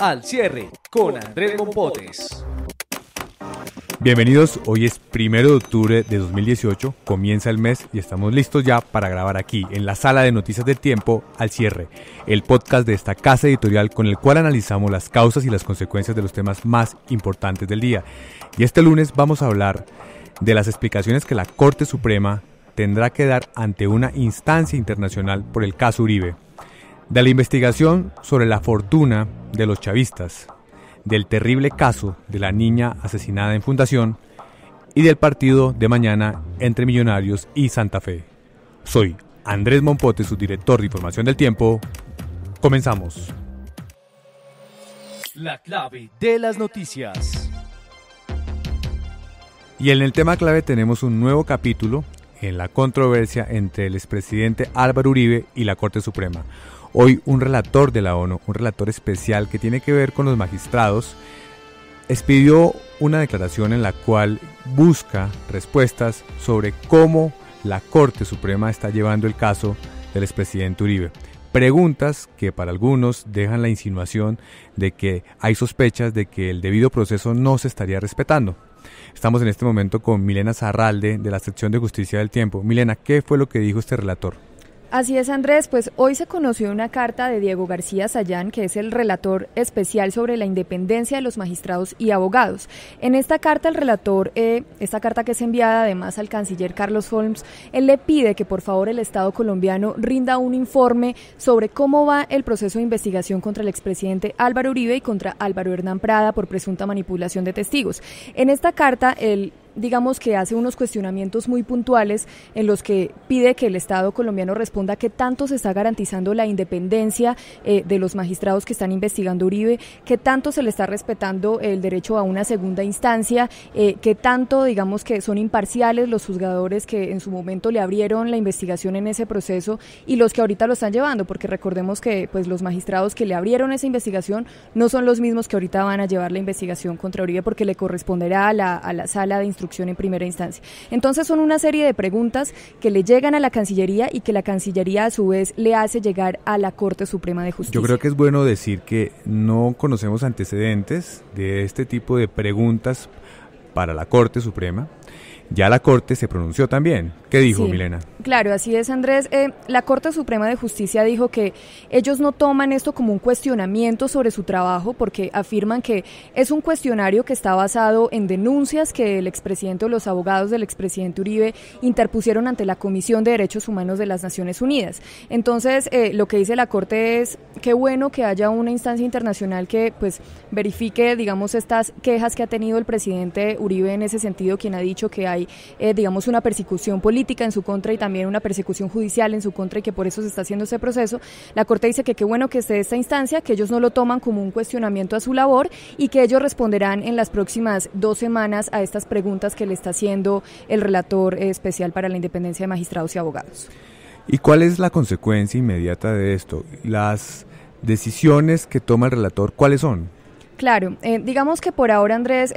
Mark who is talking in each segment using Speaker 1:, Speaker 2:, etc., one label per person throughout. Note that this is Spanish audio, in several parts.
Speaker 1: Al Cierre con Andrés Mompotes.
Speaker 2: Bienvenidos, hoy es 1 de octubre de 2018, comienza el mes y estamos listos ya para grabar aquí, en la sala de noticias del tiempo, Al Cierre, el podcast de esta casa editorial con el cual analizamos las causas y las consecuencias de los temas más importantes del día. Y este lunes vamos a hablar de las explicaciones que la Corte Suprema tendrá que dar ante una instancia internacional por el caso Uribe, de la investigación sobre la fortuna de los chavistas, del terrible caso de la niña asesinada en Fundación y del partido de mañana entre Millonarios y Santa Fe. Soy Andrés Mompotes, su director de Información del Tiempo. Comenzamos.
Speaker 1: La clave de las noticias.
Speaker 2: Y en el tema clave tenemos un nuevo capítulo en la controversia entre el expresidente Álvaro Uribe y la Corte Suprema. Hoy un relator de la ONU, un relator especial que tiene que ver con los magistrados, expidió una declaración en la cual busca respuestas sobre cómo la Corte Suprema está llevando el caso del expresidente Uribe. Preguntas que para algunos dejan la insinuación de que hay sospechas de que el debido proceso no se estaría respetando. Estamos en este momento con Milena Zarralde de la sección de Justicia del Tiempo. Milena, ¿qué fue lo que dijo este relator?
Speaker 3: Así es, Andrés, pues hoy se conoció una carta de Diego García Sayán, que es el relator especial sobre la independencia de los magistrados y abogados. En esta carta el relator, esta carta que es enviada además al canciller Carlos Holmes, él le pide que por favor el Estado colombiano rinda un informe sobre cómo va el proceso de investigación contra el expresidente Álvaro Uribe y contra Álvaro Hernán Prada por presunta manipulación de testigos. En esta carta digamos que hace unos cuestionamientos muy puntuales en los que pide que el Estado colombiano responda qué tanto se está garantizando la independencia de los magistrados que están investigando Uribe, qué tanto se le está respetando el derecho a una segunda instancia, qué tanto digamos que son imparciales los juzgadores que en su momento le abrieron la investigación en ese proceso y los que ahorita lo están llevando, porque recordemos que pues los magistrados que le abrieron esa investigación no son los mismos que ahorita van a llevar la investigación contra Uribe porque le corresponderá a la sala de instrucción en primera instancia. Entonces son una serie de preguntas que le llegan a la Cancillería y que la Cancillería a su vez le hace llegar a la Corte Suprema de Justicia.
Speaker 2: Yo creo que es bueno decir que no conocemos antecedentes de este tipo de preguntas para la Corte Suprema. Ya la Corte se pronunció también. ¿Qué dijo,
Speaker 3: sí,
Speaker 2: Milena?
Speaker 3: Claro, así es, Andrés. La Corte Suprema de Justicia dijo que ellos no toman esto como un cuestionamiento sobre su trabajo porque afirman que es un cuestionario que está basado en denuncias que el expresidente o los abogados del expresidente Uribe interpusieron ante la Comisión de Derechos Humanos de las Naciones Unidas. Entonces, lo que dice la Corte es qué bueno que haya una instancia internacional que pues verifique, digamos, estas quejas que ha tenido el presidente Uribe en ese sentido, quien ha dicho que hay digamos una persecución política en su contra y también una persecución judicial en su contra y que por eso se está haciendo ese proceso. La Corte dice que qué bueno que esté esta instancia, que ellos no lo toman como un cuestionamiento a su labor y que ellos responderán en las próximas 2 semanas a estas preguntas que le está haciendo el relator especial para la independencia de magistrados y abogados.
Speaker 2: ¿Y cuál es la consecuencia inmediata de esto? Las decisiones que toma el relator, ¿cuáles son?
Speaker 3: Claro, digamos que por ahora, Andrés,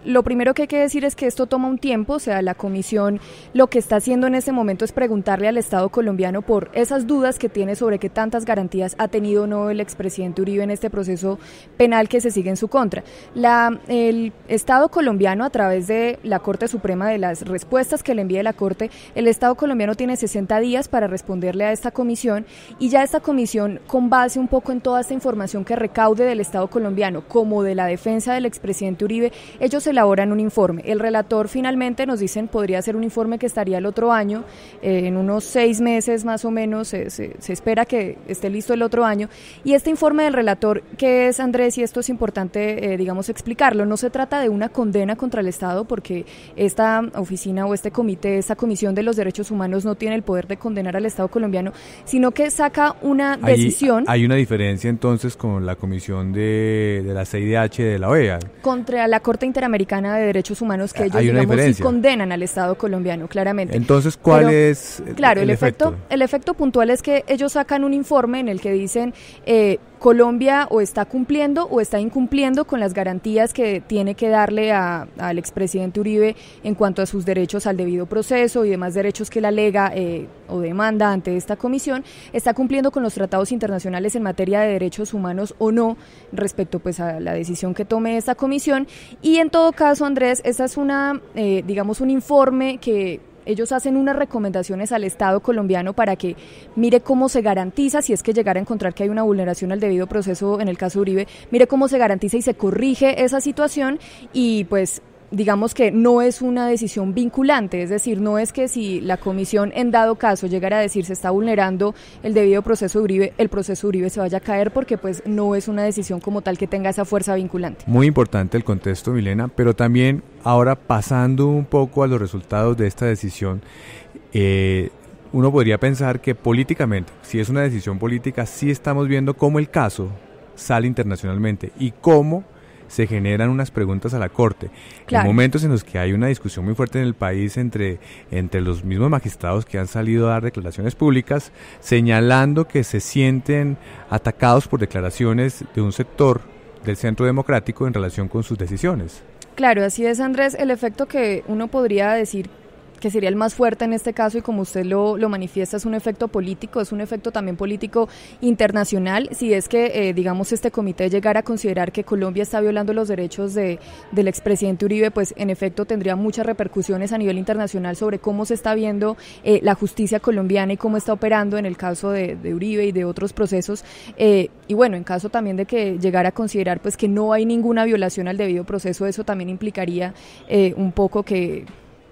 Speaker 3: lo primero que hay que decir es que esto toma un tiempo, o sea, la comisión lo que está haciendo en este momento es preguntarle al Estado colombiano por esas dudas que tiene sobre qué tantas garantías ha tenido o no el expresidente Uribe en este proceso penal que se sigue en su contra. El Estado colombiano, a través de la Corte Suprema, de las respuestas que le envíe la Corte, el Estado colombiano tiene 60 días para responderle a esta comisión y ya esta comisión, con base un poco en toda esta información que recaude del Estado colombiano como de la defensa del expresidente Uribe, ellos elaboran un informe. El relator finalmente nos dicen podría ser un informe que estaría el otro año, en unos 6 meses más o menos, se espera que esté listo el otro año. Y este informe del relator, ¿qué es, Andrés? Y esto es importante, digamos, explicarlo. No se trata de una condena contra el Estado porque esta oficina o este comité, esta Comisión de los Derechos Humanos no tiene el poder de condenar al Estado colombiano, sino que saca una decisión.
Speaker 2: Hay una diferencia entonces con la Comisión de la CIDH de la OEA.
Speaker 3: Contra la Corte Interamericana Interamericana de Derechos Humanos, que ellos,
Speaker 2: hay una
Speaker 3: digamos, sí
Speaker 2: diferencia.
Speaker 3: condenan al Estado colombiano, claramente.
Speaker 2: Entonces, ¿cuál es
Speaker 3: claro,
Speaker 2: el efecto?
Speaker 3: El efecto puntual es que ellos sacan un informe en el que dicen Colombia o está cumpliendo o está incumpliendo con las garantías que tiene que darle al expresidente Uribe en cuanto a sus derechos al debido proceso y demás derechos que él alega o demanda ante esta comisión, está cumpliendo con los tratados internacionales en materia de derechos humanos o no, respecto pues a la decisión que tome esta comisión. Y en todo caso, Andrés, esta es digamos un informe que ellos hacen unas recomendaciones al Estado colombiano para que mire cómo se garantiza, si es que llegara a encontrar que hay una vulneración al debido proceso en el caso de Uribe, mire cómo se garantiza y se corrige esa situación y pues digamos que no es una decisión vinculante, es decir, no es que si la comisión en dado caso llegara a decir se está vulnerando el debido proceso de Uribe, el proceso de Uribe se vaya a caer porque pues no es una decisión como tal que tenga esa fuerza vinculante.
Speaker 2: Muy importante el contexto, Milena, pero también ahora pasando un poco a los resultados de esta decisión, uno podría pensar que políticamente, si es una decisión política, sí estamos viendo cómo el caso sale internacionalmente y cómo se generan unas preguntas a la Corte.
Speaker 3: Claro.
Speaker 2: En momentos en los que hay una discusión muy fuerte en el país entre los mismos magistrados que han salido a dar declaraciones públicas, señalando que se sienten atacados por declaraciones de un sector del Centro Democrático en relación con sus decisiones.
Speaker 3: Claro, así es, Andrés. El efecto que uno podría decir que sería el más fuerte en este caso y como usted lo manifiesta es un efecto político, es un efecto también político internacional, si es que digamos este comité llegara a considerar que Colombia está violando los derechos del expresidente Uribe, pues en efecto tendría muchas repercusiones a nivel internacional sobre cómo se está viendo la justicia colombiana y cómo está operando en el caso de Uribe y de otros procesos, y bueno, en caso también de que llegara a considerar pues que no hay ninguna violación al debido proceso, eso también implicaría un poco que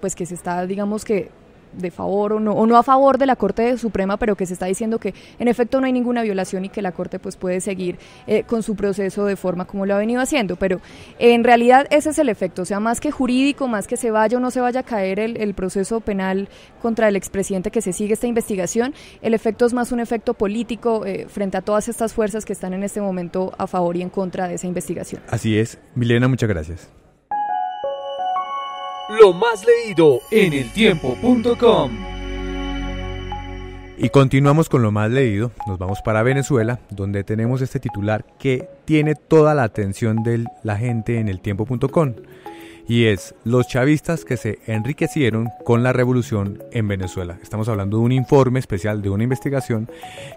Speaker 3: se está, digamos que de favor o no a favor de la Corte Suprema, pero que se está diciendo que en efecto no hay ninguna violación y que la Corte pues puede seguir con su proceso de forma como lo ha venido haciendo, pero en realidad ese es el efecto, o sea, más que jurídico, más que se vaya o no se vaya a caer el proceso penal contra el expresidente, que se sigue esta investigación, el efecto es más un efecto político frente a todas estas fuerzas que están en este momento a favor y en contra de esa investigación.
Speaker 2: Así es, Milena, muchas gracias.
Speaker 1: Lo más leído en eltiempo.com.
Speaker 2: Y continuamos con lo más leído, nos vamos para Venezuela, donde tenemos este titular que tiene toda la atención de la gente en eltiempo.com, y es: los chavistas que se enriquecieron con la revolución en Venezuela. Estamos hablando de un informe especial, de una investigación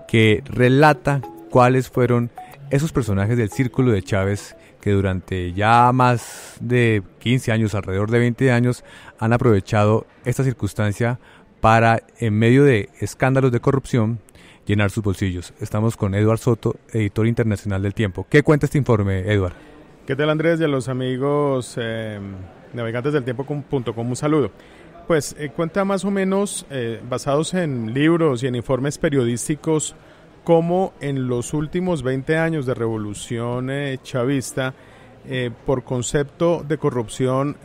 Speaker 2: que relata cuáles fueron esos personajes del círculo de Chávez que durante ya más de 15 años, alrededor de 20 años, han aprovechado esta circunstancia para, en medio de escándalos de corrupción, llenar sus bolsillos. Estamos con Eduard Soto, editor internacional del Tiempo. ¿Qué cuenta este informe, Eduard?
Speaker 4: ¿Qué tal, Andrés? Y a los amigos navegantes del tiempo.com un saludo. Pues cuenta más o menos, basados en libros y en informes periodísticos, cómo en los últimos 20 años de revolución chavista, por concepto de corrupción,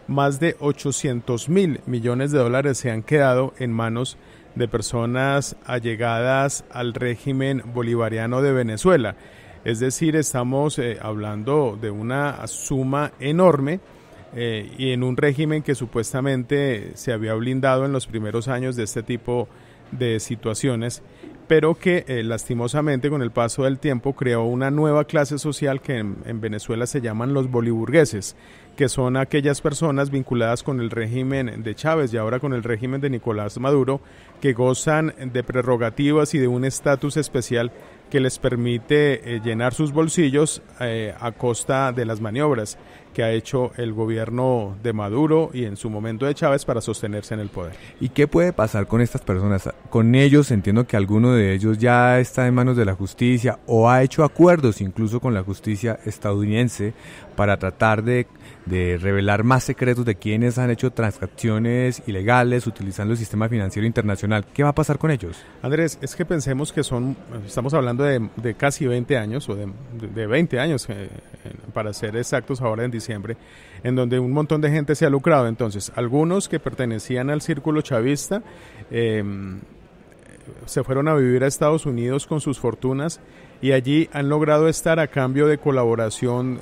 Speaker 4: más de 800.000 millones de dólares se han quedado en manos de personas allegadas al régimen bolivariano de Venezuela. Es decir, estamos hablando de una suma enorme y en un régimen que supuestamente se había blindado en los primeros años de este tipo de situaciones, pero que lastimosamente con el paso del tiempo creó una nueva clase social que en Venezuela se llaman los boliburgueses, que son aquellas personas vinculadas con el régimen de Chávez y ahora con el régimen de Nicolás Maduro, que gozan de prerrogativas y de un estatus especial que les permite llenar sus bolsillos a costa de las maniobras que ha hecho el gobierno de Maduro y en su momento de Chávez para sostenerse en el poder.
Speaker 2: ¿Y qué puede pasar con estas personas? Con ellos, entiendo que alguno de ellos ya está en manos de la justicia o ha hecho acuerdos incluso con la justicia estadounidense para tratar de revelar más secretos de quienes han hecho transacciones ilegales utilizando el sistema financiero internacional. ¿Qué va a pasar con ellos?
Speaker 4: Andrés, es que pensemos que estamos hablando de casi 20 años, o de 20 años, para ser exactos, ahora en diciembre, en donde un montón de gente se ha lucrado. Entonces, algunos que pertenecían al círculo chavista, se fueron a vivir a Estados Unidos con sus fortunas y allí han logrado estar a cambio de colaboración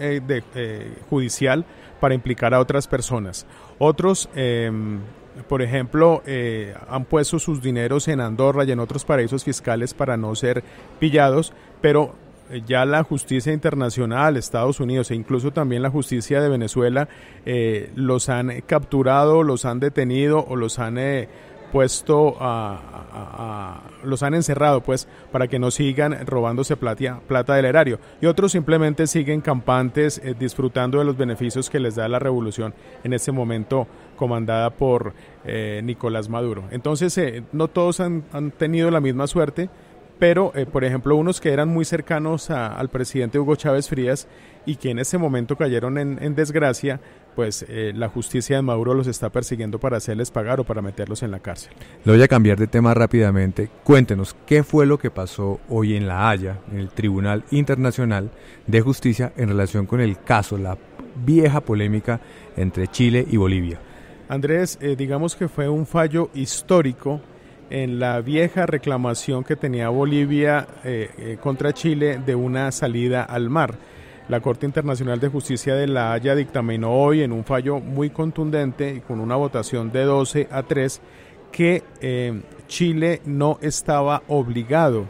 Speaker 4: judicial para implicar a otras personas. Otros, por ejemplo, han puesto sus dineros en Andorra y en otros paraísos fiscales para no ser pillados, pero ya la justicia internacional, Estados Unidos e incluso también la justicia de Venezuela los han capturado, los han detenido o los han los han encerrado pues para que no sigan robándose plata del erario, y otros simplemente siguen campantes disfrutando de los beneficios que les da la revolución en este momento comandada por Nicolás Maduro. Entonces no todos han tenido la misma suerte, pero por ejemplo unos que eran muy cercanos al presidente Hugo Chávez Frías y que en ese momento cayeron en desgracia, pues la justicia de Maduro los está persiguiendo para hacerles pagar o para meterlos en la cárcel.
Speaker 2: Le voy a cambiar de tema rápidamente. Cuéntenos, ¿qué fue lo que pasó hoy en La Haya, en el Tribunal Internacional de Justicia, en relación con el caso, la vieja polémica entre Chile y Bolivia?
Speaker 4: Andrés, digamos que fue un fallo histórico en la vieja reclamación que tenía Bolivia contra Chile de una salida al mar. La Corte Internacional de Justicia de La Haya dictaminó hoy en un fallo muy contundente y con una votación de 12-3 que Chile no estaba obligado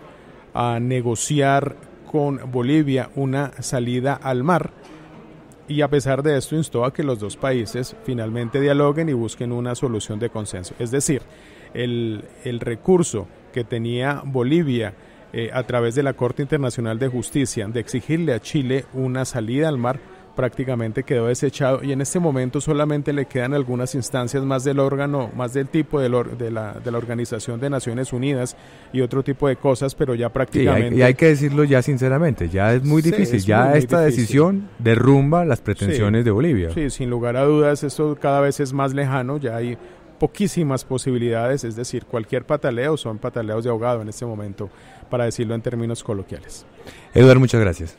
Speaker 4: a negociar con Bolivia una salida al mar, y a pesar de esto instó a que los dos países finalmente dialoguen y busquen una solución de consenso. Es decir, el recurso que tenía Bolivia a través de la Corte Internacional de Justicia de exigirle a Chile una salida al mar prácticamente quedó desechado, y en este momento solamente le quedan algunas instancias más del órgano, más del tipo de la Organización de Naciones Unidas y otro tipo de cosas, pero ya prácticamente...
Speaker 2: Sí, y hay que decirlo ya sinceramente, ya es muy difícil, sí, ya esta decisión derrumba las pretensiones de Bolivia.
Speaker 4: Sí, sin lugar a dudas, esto cada vez es más lejano, ya hay poquísimas posibilidades, es decir, cualquier pataleo son pataleos de ahogado en este momento, para decirlo en términos coloquiales.
Speaker 2: Eduardo, muchas gracias.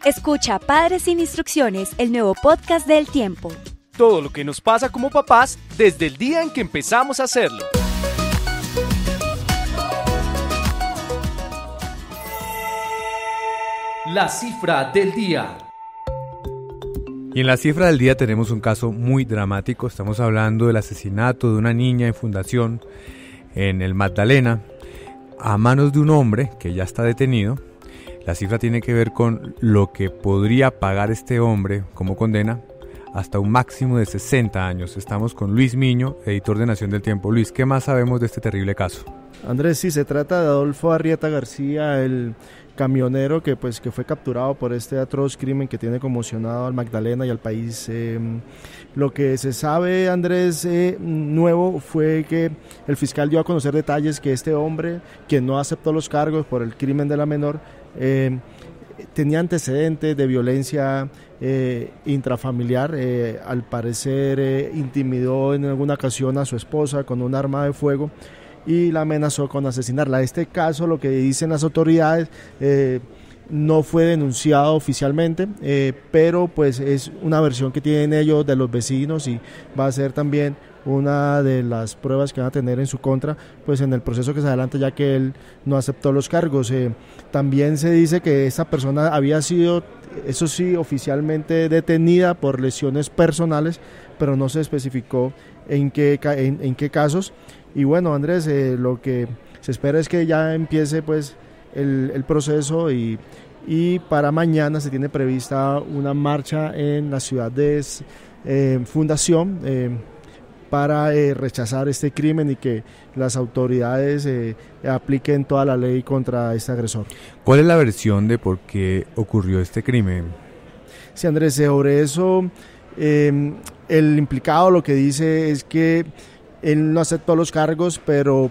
Speaker 5: Escucha Padres sin Instrucciones, el nuevo podcast del Tiempo.
Speaker 1: Todo lo que nos pasa como papás desde el día en que empezamos a hacerlo. La cifra del día.
Speaker 2: Y en la cifra del día tenemos un caso muy dramático. Estamos hablando del asesinato de una niña en fundación en el Magdalena a manos de un hombre que ya está detenido. La cifra tiene que ver con lo que podría pagar este hombre como condena, hasta un máximo de 60 años. Estamos con Luis Miño, editor de Nación del Tiempo. Luis, ¿qué más sabemos de este terrible caso?
Speaker 6: Andrés, sí, se trata de Adolfo Arrieta García, el camionero que fue capturado por este atroz crimen que tiene conmocionado al Magdalena y al país. Lo que se sabe, Andrés, nuevo fue que el fiscal dio a conocer detalles que este hombre, quien no aceptó los cargos por el crimen de la menor, tenía antecedentes de violencia intrafamiliar. Al parecer intimidó en alguna ocasión a su esposa con un arma de fuego y la amenazó con asesinarla. Este caso, lo que dicen las autoridades, no fue denunciado oficialmente, pero pues es una versión que tienen ellos de los vecinos y va a ser también una de las pruebas que van a tener en su contra pues en el proceso que se adelanta, ya que él no aceptó los cargos. También se dice que esta persona había sido, eso sí, oficialmente detenida por lesiones personales, pero no se especificó en qué casos. Y bueno, Andrés, lo que se espera es que ya empiece pues el proceso y para mañana se tiene prevista una marcha en la ciudad de Fundación para rechazar este crimen y que las autoridades apliquen toda la ley contra este agresor.
Speaker 2: ¿Cuál es la versión de por qué ocurrió este crimen?
Speaker 6: Sí, Andrés, sobre eso el implicado lo que dice es que él no aceptó los cargos, pero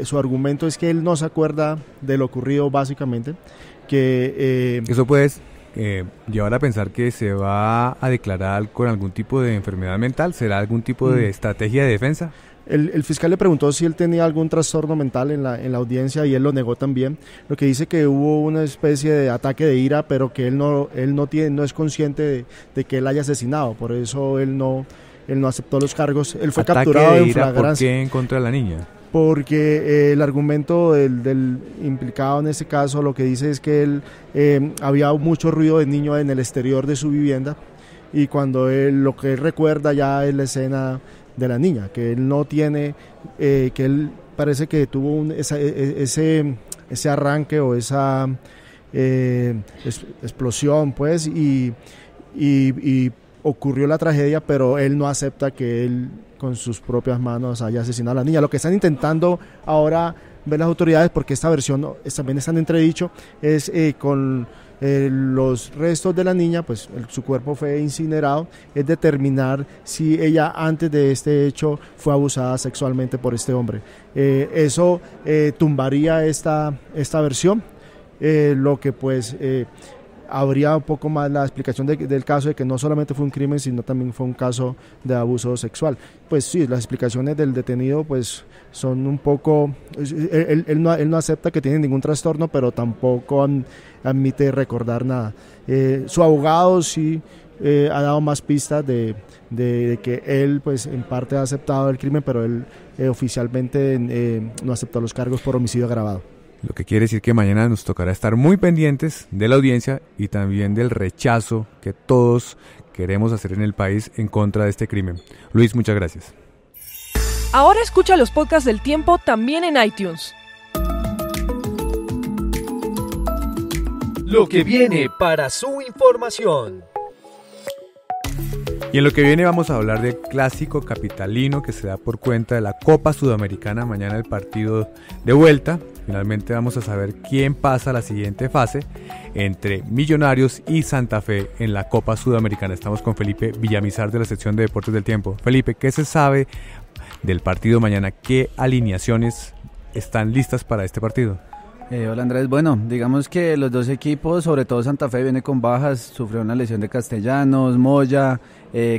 Speaker 6: su argumento es que él no se acuerda de lo ocurrido, básicamente.
Speaker 2: Eso puede llevar a pensar que se va a declarar con algún tipo de enfermedad mental. ¿Será algún tipo de estrategia de defensa?
Speaker 6: El fiscal le preguntó si él tenía algún trastorno mental en la audiencia y él lo negó también. Lo que dice que hubo una especie de ataque de ira, pero que él no es consciente de que él haya asesinado. Por eso él no él no aceptó los cargos, él fue
Speaker 2: Ataque
Speaker 6: capturado
Speaker 2: de
Speaker 6: en
Speaker 2: ira,
Speaker 6: flagrancia.
Speaker 2: ¿por qué en contra de la niña?
Speaker 6: Porque el argumento del implicado en este caso lo que dice es que él había mucho ruido de niño en el exterior de su vivienda, y cuando lo que él recuerda ya es la escena de la niña, que él no tiene, que él parece que tuvo ese arranque o esa explosión, pues, y ocurrió la tragedia, pero él no acepta que él con sus propias manos haya asesinado a la niña. Lo que están intentando ahora ver las autoridades, porque esta versión también está en entredicho, es con los restos de la niña, pues su cuerpo fue incinerado, es determinar si ella antes de este hecho fue abusada sexualmente por este hombre. Eso tumbaría esta versión, lo que pues habría un poco más la explicación del caso de que no solamente fue un crimen, sino también fue un caso de abuso sexual. Pues sí, las explicaciones del detenido pues son un poco, él no acepta que tiene ningún trastorno, pero tampoco admite recordar nada. Su abogado sí ha dado más pistas de que él pues en parte ha aceptado el crimen, pero él oficialmente no aceptó los cargos por homicidio agravado.
Speaker 2: Lo que quiere decir que mañana nos tocará estar muy pendientes de la audiencia y también del rechazo que todos queremos hacer en el país en contra de este crimen. Luis, muchas gracias.
Speaker 7: Ahora escucha los podcasts del Tiempo también en iTunes.
Speaker 1: Lo que viene para su información.
Speaker 2: Y en lo que viene vamos a hablar del clásico capitalino que se da por cuenta de la Copa Sudamericana. Mañana el partido de vuelta. Finalmente vamos a saber quién pasa a la siguiente fase entre Millonarios y Santa Fe en la Copa Sudamericana. Estamos con Felipe Villamizar de la sección de Deportes del Tiempo. Felipe, ¿qué se sabe del partido mañana? ¿Qué alineaciones están listas para este partido?
Speaker 8: Hola Andrés, bueno, digamos que los dos equipos, sobre todo Santa Fe viene con bajas, sufrió una lesión de Castellanos, Moya,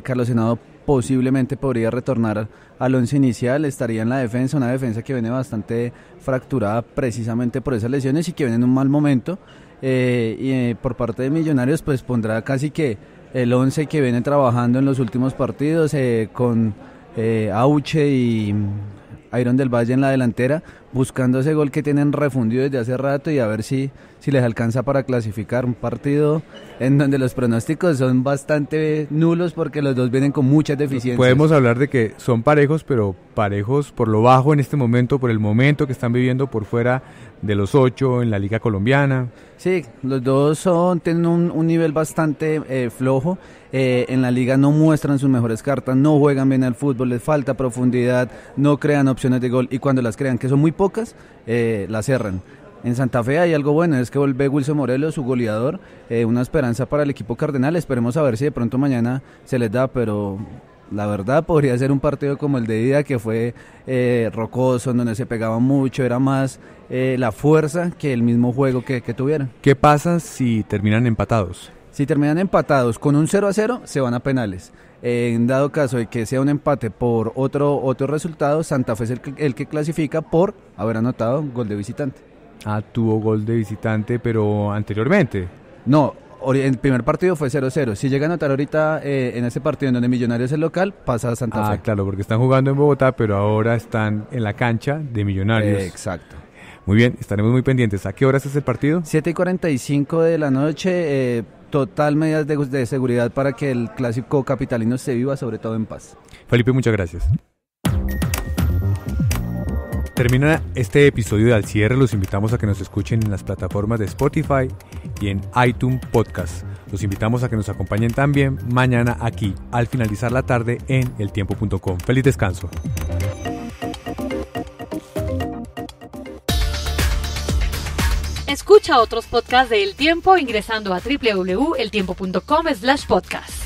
Speaker 8: Carlos Senado posiblemente podría retornar al once inicial, estaría en la defensa, una defensa que viene bastante fracturada precisamente por esas lesiones y que viene en un mal momento, y por parte de Millonarios pues pondrá casi que el 11 que viene trabajando en los últimos partidos, con Auche y Iron del Valle en la delantera, buscando ese gol que tienen refundido desde hace rato y a ver si les alcanza para clasificar. Un partido en donde los pronósticos son bastante nulos porque los dos vienen con muchas deficiencias.
Speaker 2: Podemos hablar de que son parejos, pero parejos por lo bajo en este momento, por el momento que están viviendo por fuera de los 8 en la Liga Colombiana.
Speaker 8: Sí, los dos tienen un nivel bastante flojo. En la liga no muestran sus mejores cartas, no juegan bien al fútbol, les falta profundidad, no crean opciones de gol y cuando las crean, que son muy pocas, las cerran. En Santa Fe hay algo bueno, es que vuelve Wilson Morelos, su goleador, una esperanza para el equipo cardenal. Esperemos a ver si de pronto mañana se les da, pero la verdad podría ser un partido como el de ida, que fue rocoso, en donde se pegaba mucho, era más la fuerza que el mismo juego que tuvieran.
Speaker 2: ¿Qué pasa si terminan empatados?
Speaker 8: Si terminan empatados con un 0-0, se van a penales. En dado caso de que sea un empate por otro resultado, Santa Fe es el que clasifica por haber anotado gol de visitante.
Speaker 2: Ah, tuvo gol de visitante, pero anteriormente.
Speaker 8: No, el primer partido fue 0-0. Si llega a anotar ahorita en ese partido en donde Millonarios es el local, pasa a Santa Fe.
Speaker 2: Ah, claro, porque están jugando en Bogotá, pero ahora están en la cancha de Millonarios.
Speaker 8: Exacto.
Speaker 2: Muy bien, estaremos muy pendientes. ¿A qué horas es el partido?
Speaker 8: 7:45 de la noche. Total medidas de seguridad para que el clásico capitalino se viva, sobre todo en paz.
Speaker 2: Felipe, muchas gracias. Termina este episodio de Al Cierre. Los invitamos a que nos escuchen en las plataformas de Spotify y en iTunes Podcast. Los invitamos a que nos acompañen también mañana aquí, al finalizar la tarde, en eltiempo.com. Feliz descanso.
Speaker 9: Escucha otros podcasts de El Tiempo ingresando a www.eltiempo.com/podcast.